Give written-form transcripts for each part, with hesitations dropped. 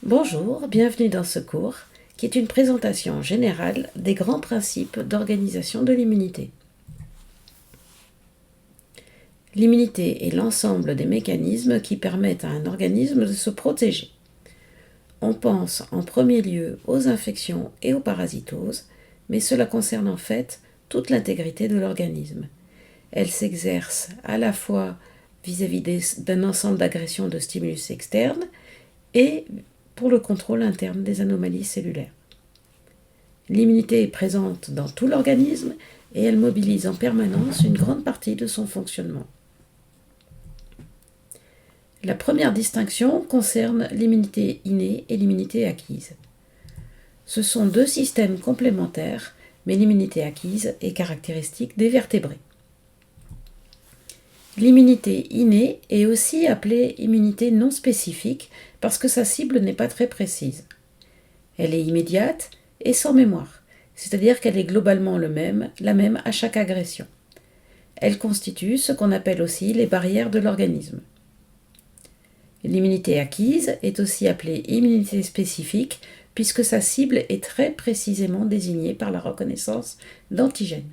Bonjour, bienvenue dans ce cours qui est une présentation générale des grands principes d'organisation de l'immunité. L'immunité est l'ensemble des mécanismes qui permettent à un organisme de se protéger. On pense en premier lieu aux infections et aux parasitoses, mais cela concerne en fait toute l'intégrité de l'organisme. Elle s'exerce à la fois vis-à-vis d'un ensemble d'agressions de stimulus externes et pour le contrôle interne des anomalies cellulaires. L'immunité est présente dans tout l'organisme et elle mobilise en permanence une grande partie de son fonctionnement. La première distinction concerne l'immunité innée et l'immunité acquise. Ce sont deux systèmes complémentaires, mais l'immunité acquise est caractéristique des vertébrés. L'immunité innée est aussi appelée immunité non spécifique parce que sa cible n'est pas très précise. Elle est immédiate et sans mémoire, c'est-à-dire qu'elle est globalement la même à chaque agression. Elle constitue ce qu'on appelle aussi les barrières de l'organisme. L'immunité acquise est aussi appelée immunité spécifique puisque sa cible est très précisément désignée par la reconnaissance d'antigènes,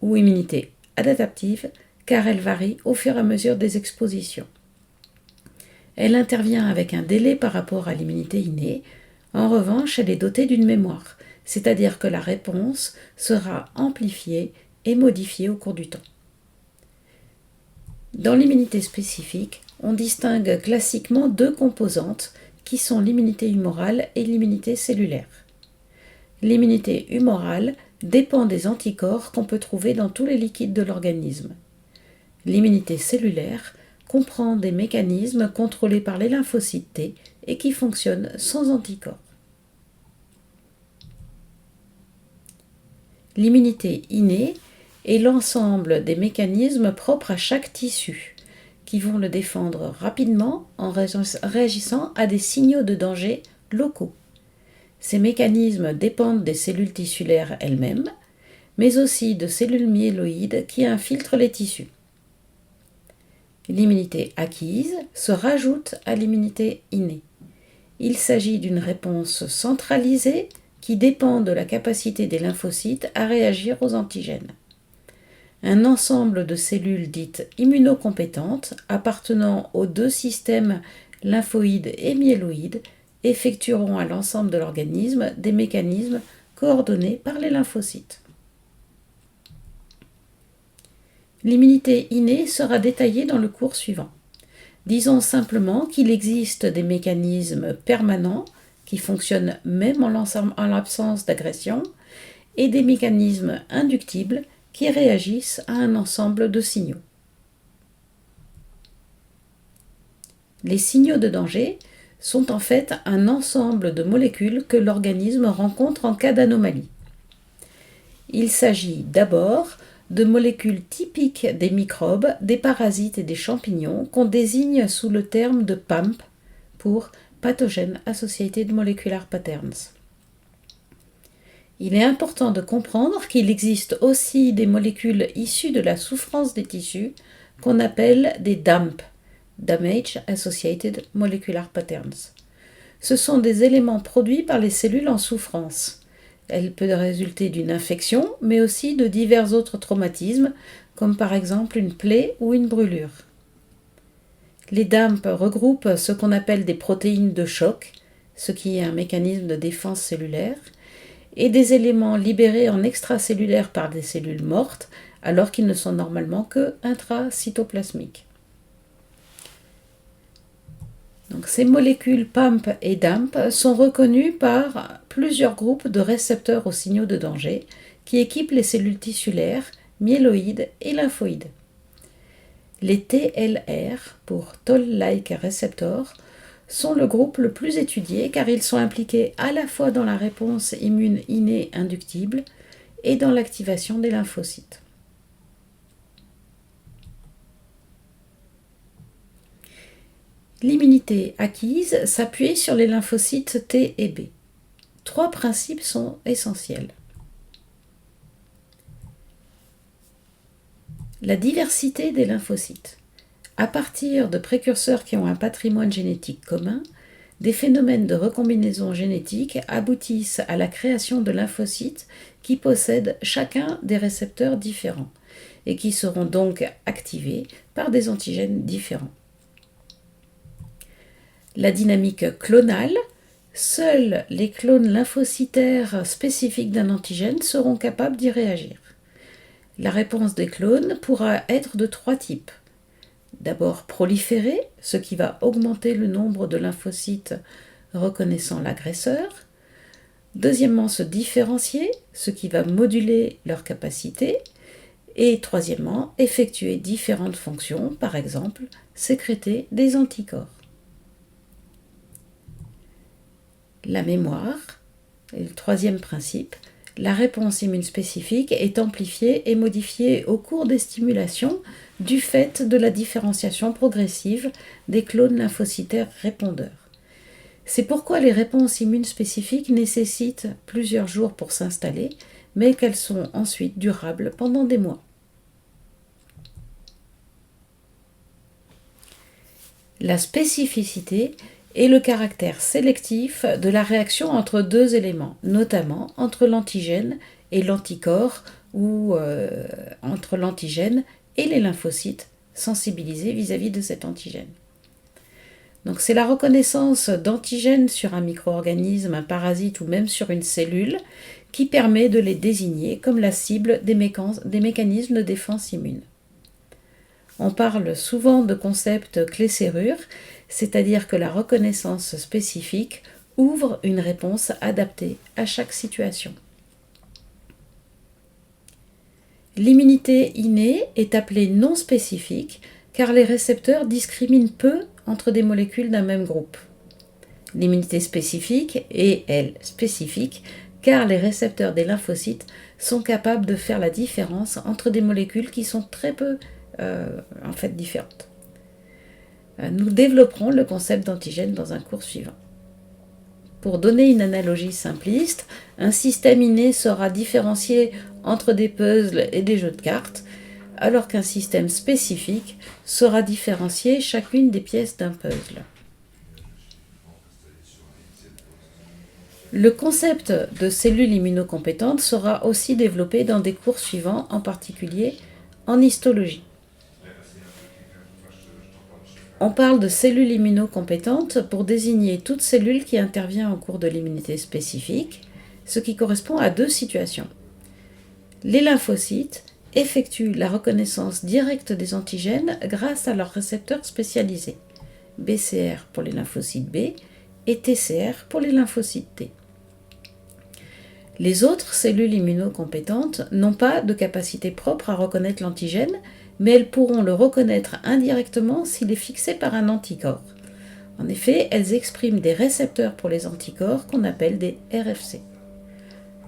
ou immunité adaptative car elle varie au fur et à mesure des expositions. Elle intervient avec un délai par rapport à l'immunité innée. En revanche, elle est dotée d'une mémoire, c'est-à-dire que la réponse sera amplifiée et modifiée au cours du temps. Dans l'immunité spécifique, on distingue classiquement deux composantes qui sont l'immunité humorale et l'immunité cellulaire. L'immunité humorale dépend des anticorps qu'on peut trouver dans tous les liquides de l'organisme. L'immunité cellulaire comprend des mécanismes contrôlés par les lymphocytes T et qui fonctionnent sans anticorps. L'immunité innée est l'ensemble des mécanismes propres à chaque tissu qui vont le défendre rapidement en réagissant à des signaux de danger locaux. Ces mécanismes dépendent des cellules tissulaires elles-mêmes, mais aussi de cellules myéloïdes qui infiltrent les tissus. L'immunité acquise se rajoute à l'immunité innée. Il s'agit d'une réponse centralisée qui dépend de la capacité des lymphocytes à réagir aux antigènes. Un ensemble de cellules dites immunocompétentes appartenant aux deux systèmes lymphoïdes et myéloïdes effectueront à l'ensemble de l'organisme des mécanismes coordonnés par les lymphocytes. L'immunité innée sera détaillée dans le cours suivant. Disons simplement qu'il existe des mécanismes permanents qui fonctionnent même en l'absence d'agression et des mécanismes inductibles qui réagissent à un ensemble de signaux. Les signaux de danger sont en fait un ensemble de molécules que l'organisme rencontre en cas d'anomalie. Il s'agit d'abord de molécules typiques des microbes, des parasites et des champignons qu'on désigne sous le terme de PAMP pour Pathogen Associated Molecular Patterns. Il est important de comprendre qu'il existe aussi des molécules issues de la souffrance des tissus qu'on appelle des DAMP, Damage Associated Molecular Patterns. Ce sont des éléments produits par les cellules en souffrance. Elle peut résulter d'une infection, mais aussi de divers autres traumatismes, comme par exemple une plaie ou une brûlure. Les DAMP regroupent ce qu'on appelle des protéines de choc, ce qui est un mécanisme de défense cellulaire, et des éléments libérés en extracellulaire par des cellules mortes, alors qu'ils ne sont normalement que intracytoplasmiques. Donc, ces molécules PAMP et DAMP sont reconnues par plusieurs groupes de récepteurs aux signaux de danger qui équipent les cellules tissulaires, myéloïdes et lymphoïdes. Les TLR, pour Toll-like receptor, sont le groupe le plus étudié car ils sont impliqués à la fois dans la réponse immune innée inductible et dans l'activation des lymphocytes. L'immunité acquise s'appuie sur les lymphocytes T et B. Trois principes sont essentiels. La diversité des lymphocytes. À partir de précurseurs qui ont un patrimoine génétique commun, des phénomènes de recombinaison génétique aboutissent à la création de lymphocytes qui possèdent chacun des récepteurs différents et qui seront donc activés par des antigènes différents. La dynamique clonale, seuls les clones lymphocytaires spécifiques d'un antigène seront capables d'y réagir. La réponse des clones pourra être de 3 types. D'abord proliférer, ce qui va augmenter le nombre de lymphocytes reconnaissant l'agresseur. Deuxièmement, se différencier, ce qui va moduler leur capacité. Et troisièmement, effectuer différentes fonctions, par exemple, sécréter des anticorps. La mémoire, et le troisième principe, la réponse immune spécifique est amplifiée et modifiée au cours des stimulations du fait de la différenciation progressive des clones lymphocytaires répondeurs. C'est pourquoi les réponses immunes spécifiques nécessitent plusieurs jours pour s'installer, mais qu'elles sont ensuite durables pendant des mois. La spécificité est le caractère sélectif de la réaction entre 2 éléments, notamment entre l'antigène et l'anticorps ou entre l'antigène et les lymphocytes sensibilisés vis-à-vis de cet antigène. Donc c'est la reconnaissance d'antigènes sur un micro-organisme, un parasite ou même sur une cellule qui permet de les désigner comme la cible des mécanismes de défense immune. On parle souvent de concept clé-serrure, c'est-à-dire que la reconnaissance spécifique ouvre une réponse adaptée à chaque situation. L'immunité innée est appelée non spécifique car les récepteurs discriminent peu entre des molécules d'un même groupe. L'immunité spécifique est, elle, spécifique car les récepteurs des lymphocytes sont capables de faire la différence entre des molécules qui sont très peu différentes. Nous développerons le concept d'antigène dans un cours suivant. Pour donner une analogie simpliste, un système inné sera différencié entre des puzzles et des jeux de cartes, alors qu'un système spécifique saura différencier chacune des pièces d'un puzzle. Le concept de cellules immunocompétentes sera aussi développé dans des cours suivants, en particulier en histologie. On parle de cellules immunocompétentes pour désigner toute cellule qui intervient au cours de l'immunité spécifique, ce qui correspond à 2 situations. Les lymphocytes effectuent la reconnaissance directe des antigènes grâce à leurs récepteurs spécialisés, BCR pour les lymphocytes B et TCR pour les lymphocytes T. Les autres cellules immunocompétentes n'ont pas de capacité propre à reconnaître l'antigène, mais elles pourront le reconnaître indirectement s'il est fixé par un anticorps. En effet, elles expriment des récepteurs pour les anticorps qu'on appelle des RFC.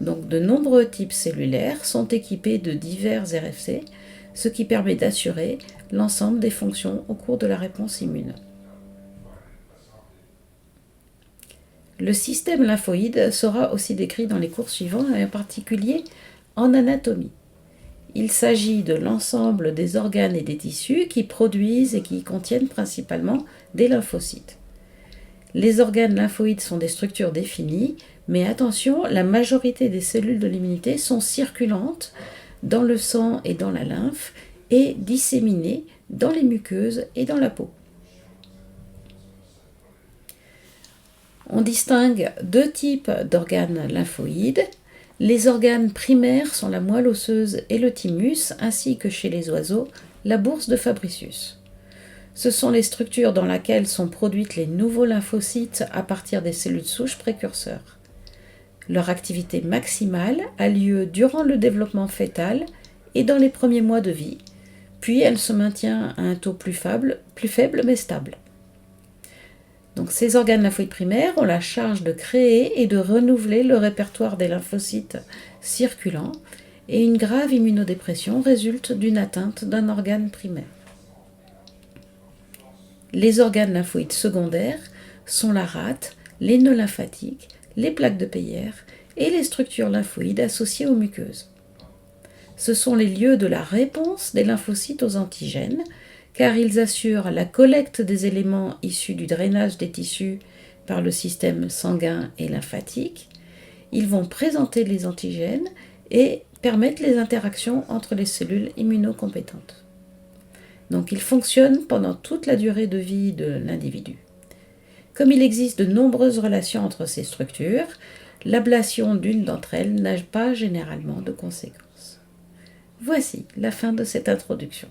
Donc de nombreux types cellulaires sont équipés de divers RFC, ce qui permet d'assurer l'ensemble des fonctions au cours de la réponse immune. Le système lymphoïde sera aussi décrit dans les cours suivants, et en particulier en anatomie. Il s'agit de l'ensemble des organes et des tissus qui produisent et qui contiennent principalement des lymphocytes. Les organes lymphoïdes sont des structures définies, mais attention, la majorité des cellules de l'immunité sont circulantes dans le sang et dans la lymphe et disséminées dans les muqueuses et dans la peau. On distingue 2 types d'organes lymphoïdes. Les organes primaires sont la moelle osseuse et le thymus, ainsi que chez les oiseaux, la bourse de Fabricius. Ce sont les structures dans lesquelles sont produites les nouveaux lymphocytes à partir des cellules souches précurseurs. Leur activité maximale a lieu durant le développement fœtal et dans les premiers mois de vie, puis elle se maintient à un taux plus faible mais stable. Donc ces organes lymphoïdes primaires ont la charge de créer et de renouveler le répertoire des lymphocytes circulants et une grave immunodépression résulte d'une atteinte d'un organe primaire. Les organes lymphoïdes secondaires sont la rate, les nœuds lymphatiques, les plaques de Peyer et les structures lymphoïdes associées aux muqueuses. Ce sont les lieux de la réponse des lymphocytes aux antigènes, car ils assurent la collecte des éléments issus du drainage des tissus par le système sanguin et lymphatique. Ils vont présenter les antigènes et permettre les interactions entre les cellules immunocompétentes. Donc ils fonctionnent pendant toute la durée de vie de l'individu. Comme il existe de nombreuses relations entre ces structures, l'ablation d'une d'entre elles n'a pas généralement de conséquences. Voici la fin de cette introduction.